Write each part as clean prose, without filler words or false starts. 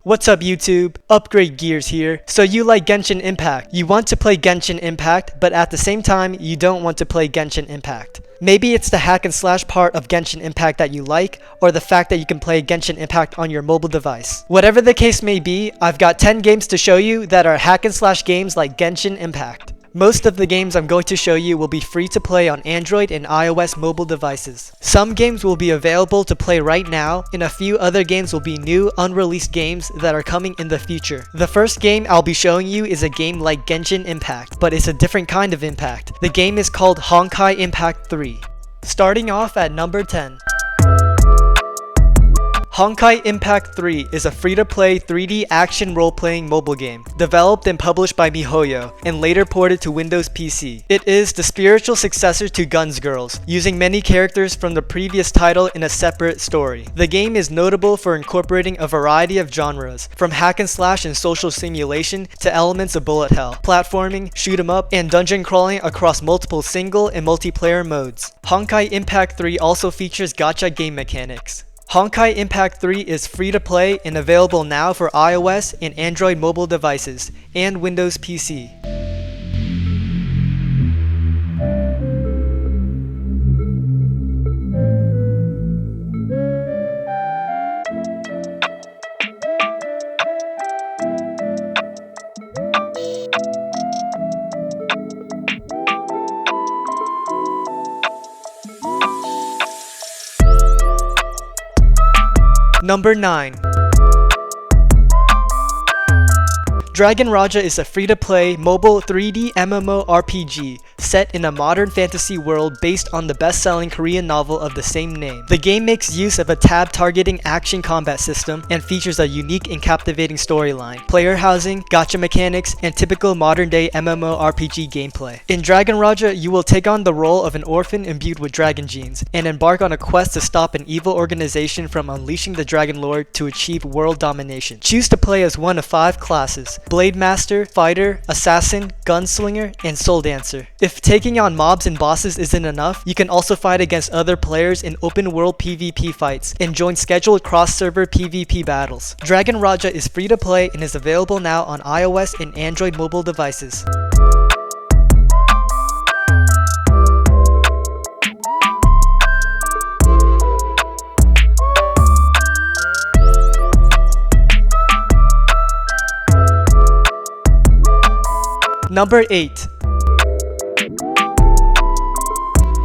What's up YouTube? Upgrade Gears here. So you like Genshin Impact. You want to play Genshin Impact, but at the same time, you don't want to play Genshin Impact. Maybe it's the hack and slash part of Genshin Impact that you like, or the fact that you can play Genshin Impact on your mobile device. Whatever the case may be, I've got 10 games to show you that are hack and slash games like Genshin Impact. Most of the games I'm going to show you will be free to play on Android and iOS mobile devices. Some games will be available to play right now, and a few other games will be new, unreleased games that are coming in the future. The first game I'll be showing you is a game like Genshin Impact, but it's a different kind of impact. The game is called Honkai Impact 3. Starting off at number 10. Honkai Impact 3 is a free-to-play 3D action role-playing mobile game, developed and published by miHoYo, and later ported to Windows PC. It is the spiritual successor to Guns Girls, using many characters from the previous title in a separate story. The game is notable for incorporating a variety of genres, from hack and slash and social simulation to elements of bullet hell, platforming, shoot 'em up, and dungeon crawling across multiple single and multiplayer modes. Honkai Impact 3 also features gacha game mechanics. Honkai Impact 3 is free to play and available now for iOS and Android mobile devices, and Windows PC. Number 9. Dragon Raja is a free-to-play mobile 3D mmorpg set in a modern fantasy world based on the best-selling Korean novel of the same name. The game makes use of a tab-targeting action combat system and features a unique and captivating storyline, player housing, gacha mechanics, and typical modern-day mmorpg gameplay. In Dragon Raja, you will take on the role of an orphan imbued with dragon genes and embark on a quest to stop an evil organization from unleashing the Dragon Lord to achieve world domination. Choose to play as one of 5 classes: Blade Master, Fighter, Assassin, Gunslinger, and Soul Dancer. If taking on mobs and bosses isn't enough, you can also fight against other players in open world PvP fights and join scheduled cross-server PvP battles. Dragon Raja is free to play and is available now on iOS and Android mobile devices. Number 8.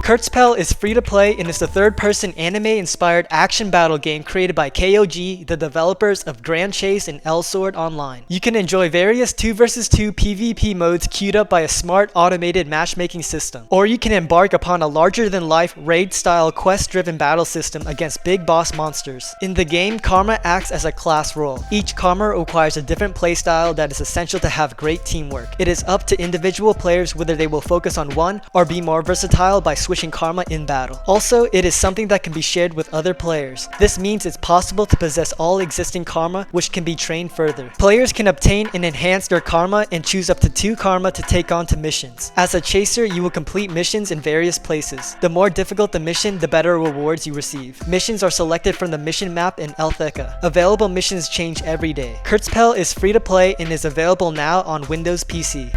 Kurtzpell is free to play and is the third-person anime-inspired action battle game created by KOG, the developers of Grand Chase and L-Sword Online. You can enjoy various 2 vs 2 PvP modes queued up by a smart automated matchmaking system. Or you can embark upon a larger-than-life raid-style quest-driven battle system against big boss monsters. In the game, Karma acts as a class role. Each Karma requires a different playstyle that is essential to have great teamwork. It is up to individual players whether they will focus on one or be more versatile by switching Karma in battle. Also, it is something that can be shared with other players. This means it's possible to possess all existing Karma, which can be trained further. Players can obtain and enhance their Karma and choose up to 2 Karma to take on to missions. As a chaser, you will complete missions in various places. The more difficult the mission, the better rewards you receive. Missions are selected from the mission map in Eltheka. Available missions change every day. Kurtzpell is free to play and is available now on Windows PC.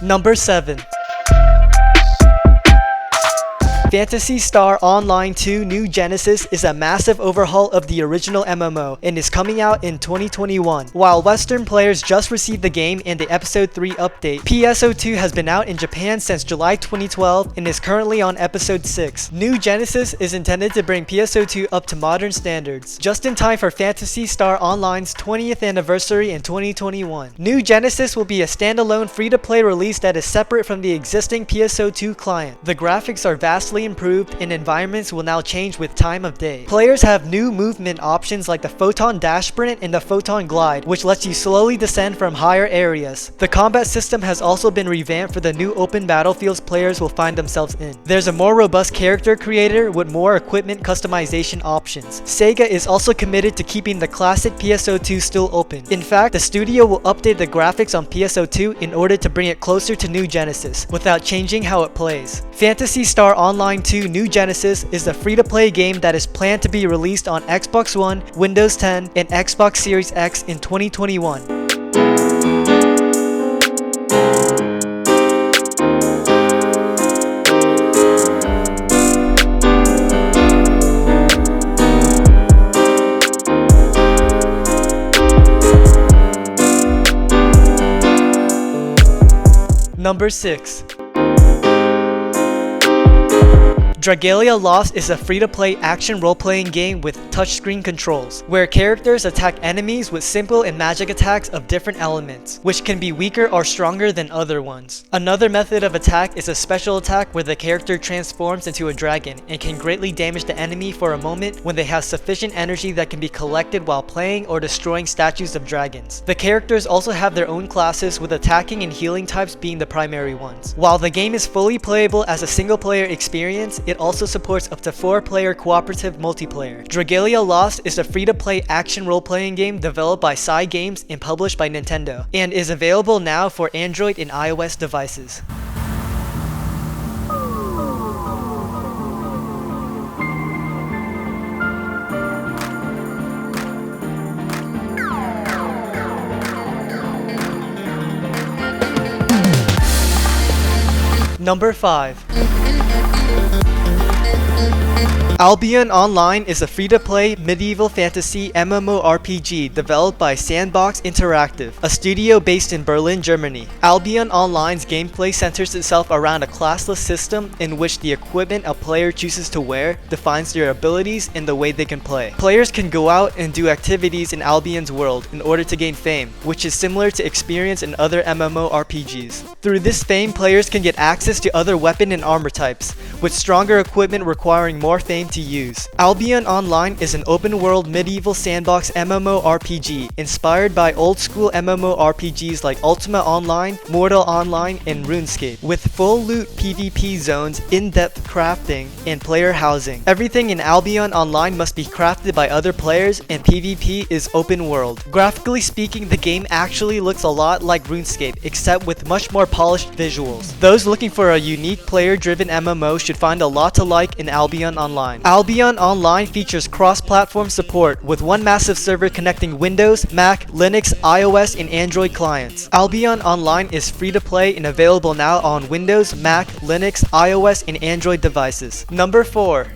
Number 7. Phantasy Star Online 2 New Genesis is a massive overhaul of the original MMO and is coming out in 2021. While Western players just received the game and the Episode 3 update, PSO2 has been out in Japan since July 2012 and is currently on Episode 6. New Genesis is intended to bring PSO2 up to modern standards, just in time for Phantasy Star Online's 20th anniversary in 2021. New Genesis will be a standalone free-to-play release that is separate from the existing PSO2 client. The graphics are vastly vastly improved, and environments will now change with time of day. Players have new movement options like the Photon Dash Sprint and the Photon Glide, which lets you slowly descend from higher areas. The combat system has also been revamped for the new open battlefields players will find themselves in. There's a more robust character creator with more equipment customization options. Saga is also committed to keeping the classic PSO2 still open. In fact, the studio will update the graphics on PSO2 in order to bring it closer to New Genesis, without changing how it plays. Phantasy Star Online 2 New Genesis is a free-to-play game that is planned to be released on Xbox One, Windows 10, and Xbox Series X in 2021. Number 6. Dragalia Lost is a free-to-play action role-playing game with touchscreen controls, where characters attack enemies with simple and magic attacks of different elements, which can be weaker or stronger than other ones. Another method of attack is a special attack where the character transforms into a dragon and can greatly damage the enemy for a moment when they have sufficient energy that can be collected while playing or destroying statues of dragons. The characters also have their own classes, with attacking and healing types being the primary ones. While the game is fully playable as a single-player experience, it also supports up to 4-player cooperative multiplayer. Dragalia Lost is a free-to-play action role-playing game developed by Saga Games and published by Nintendo, and is available now for Android and iOS devices. Number 5. Albion Online is a free-to-play medieval fantasy MMORPG developed by Sandbox Interactive, a studio based in Berlin, Germany. Albion Online's gameplay centers itself around a classless system in which the equipment a player chooses to wear defines their abilities and the way they can play. Players can go out and do activities in Albion's world in order to gain fame, which is similar to experience in other MMORPGs. Through this fame, players can get access to other weapon and armor types, with stronger equipment requiring more fame to use. Albion Online is an open-world medieval sandbox MMORPG inspired by old-school MMORPGs like Ultima Online, Mortal Online, and RuneScape, with full loot PvP zones, in-depth crafting, and player housing. Everything in Albion Online must be crafted by other players, and PvP is open world. Graphically speaking, the game actually looks a lot like RuneScape, except with much more polished visuals. Those looking for a unique player-driven MMO should find a lot to like in Albion Online. Albion Online features cross-platform support with one massive server connecting Windows, Mac, Linux, iOS, and Android clients. Albion Online is free to play and available now on Windows, Mac, Linux, iOS, and Android devices. Number 4.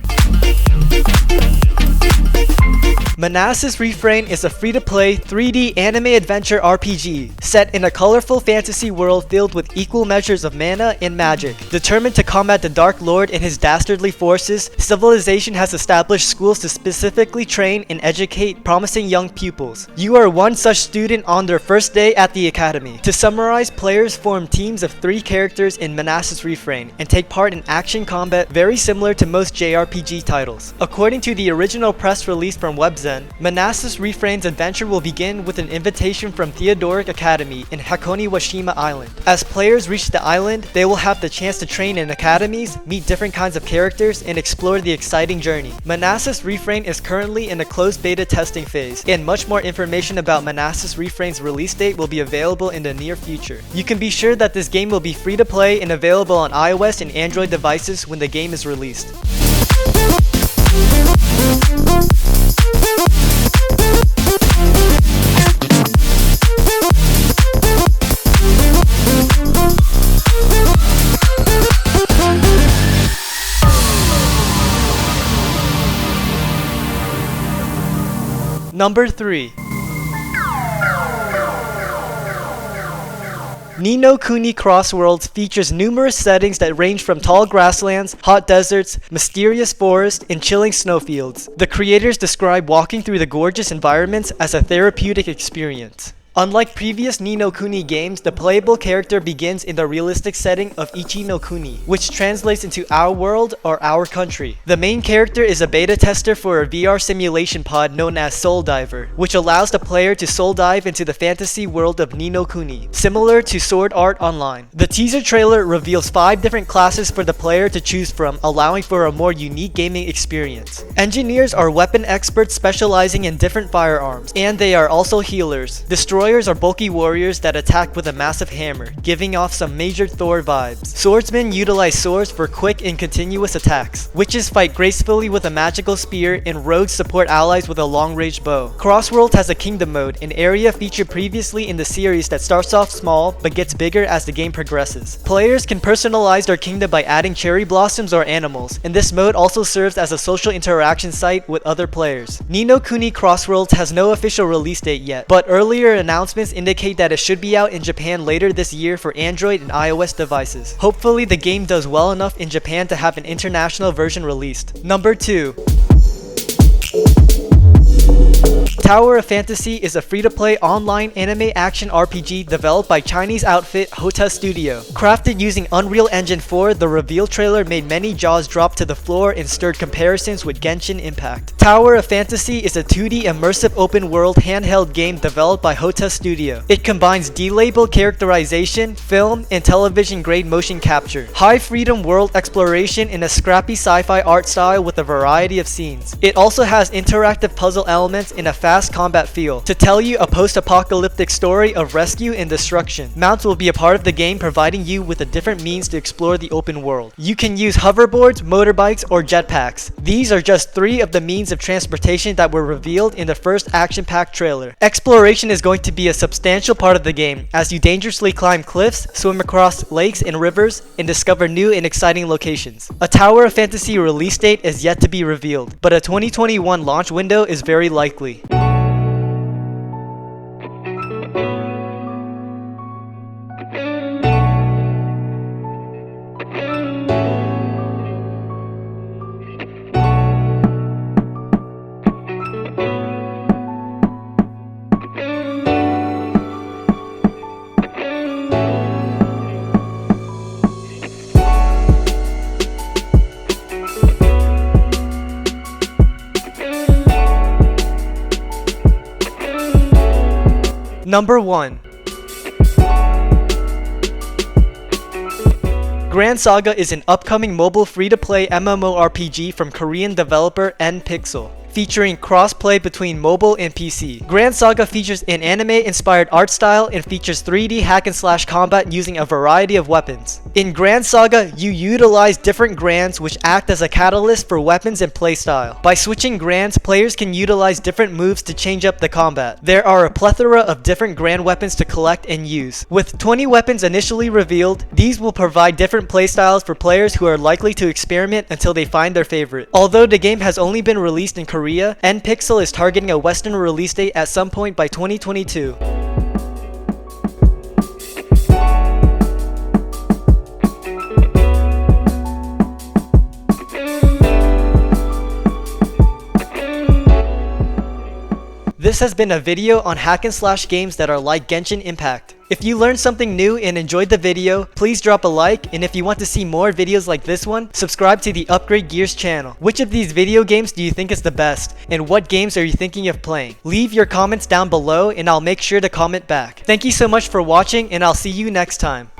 Manassas Refrain is a free-to-play 3D anime adventure RPG set in a colorful fantasy world filled with equal measures of mana and magic. Determined to combat the Dark Lord and his dastardly forces, Civilization has established schools to specifically train and educate promising young pupils. You are one such student on their first day at the academy. To summarize, players form teams of 3 characters in Manassas Refrain and take part in action combat very similar to most JRPG titles. According to the original press release from Webzen, Manassas Refrain's adventure will begin with an invitation from Theodoric Academy in Hakone-Washima Island. As players reach the island, they will have the chance to train in academies, meet different kinds of characters, and explore the exciting journey. Manassas Refrain is currently in a closed beta testing phase, and much more information about Manassas Refrain's release date will be available in the near future. You can be sure that this game will be free to play and available on iOS and Android devices when the game is released. Number 3. Ninokuni Crossworld features numerous settings that range from tall grasslands, hot deserts, mysterious forests, and chilling snowfields. The creators describe walking through the gorgeous environments as a therapeutic experience. Unlike previous Ninokuni games, the playable character begins in the realistic setting of Ichi-no-Kuni, which translates into our world or our country. The main character is a beta tester for a VR simulation pod known as Soul Diver, which allows the player to soul dive into the fantasy world of Ninokuni, similar to Sword Art Online. The teaser trailer reveals 5 different classes for the player to choose from, allowing for a more unique gaming experience. Engineers are weapon experts specializing in different firearms, and they are also healers. Destroyers are bulky warriors that attack with a massive hammer, giving off some major Thor vibes. Swordsmen utilize swords for quick and continuous attacks. Witches fight gracefully with a magical spear, and rogues support allies with a long-range bow. Crossworld has a kingdom mode, an area featured previously in the series that starts off small but gets bigger as the game progresses. Players can personalize their kingdom by adding cherry blossoms or animals, and this mode also serves as a social interaction site with other players. Ninokuni Crossworld has no official release date yet, but earlier announcements indicate that it should be out in Japan later this year for Android and iOS devices. Hopefully the game does well enough in Japan to have an international version released. Number 2. Tower of Fantasy is a free-to-play online anime action RPG developed by Chinese outfit Hota Studio. Crafted using Unreal Engine 4, the reveal trailer made many jaws drop to the floor and stirred comparisons with Genshin Impact. Tower of Fantasy is a 2D immersive open-world handheld game developed by Hota Studio. It combines D-label characterization, film, and television-grade motion capture, high-freedom world exploration, and a scrappy sci-fi art style with a variety of scenes. It also has interactive puzzle elements and a fast combat feel to tell you a post-apocalyptic story of rescue and destruction. Mounts will be a part of the game, providing you with a different means to explore the open world. You can use hoverboards, motorbikes, or jetpacks. These are just 3 of the means of transportation that were revealed in the first action-packed trailer. Exploration is going to be a substantial part of the game, as you dangerously climb cliffs, swim across lakes and rivers, and discover new and exciting locations. A Tower of Fantasy release date is yet to be revealed, but a 2021 launch window is very likely. Number 1. Grand Saga is an upcoming mobile free-to-play MMORPG from Korean developer N-Pixel, featuring cross-play between mobile and PC. Grand Saga features an anime-inspired art style and features 3D hack-and-slash combat using a variety of weapons. In Grand Saga, you utilize different Grands which act as a catalyst for weapons and playstyle. By switching Grands, players can utilize different moves to change up the combat. There are a plethora of different Grand weapons to collect and use. With 20 weapons initially revealed, these will provide different playstyles for players who are likely to experiment until they find their favorite. Although the game has only been released in Korea, N-Pixel is targeting a Western release date at some point by 2022. This has been a video on hack and slash games that are like Genshin Impact. If you learned something new and enjoyed the video, please drop a like, and if you want to see more videos like this one, subscribe to the Upgrade Gears channel. Which of these video games do you think is the best, and what games are you thinking of playing? Leave your comments down below and I'll make sure to comment back. Thank you so much for watching, and I'll see you next time.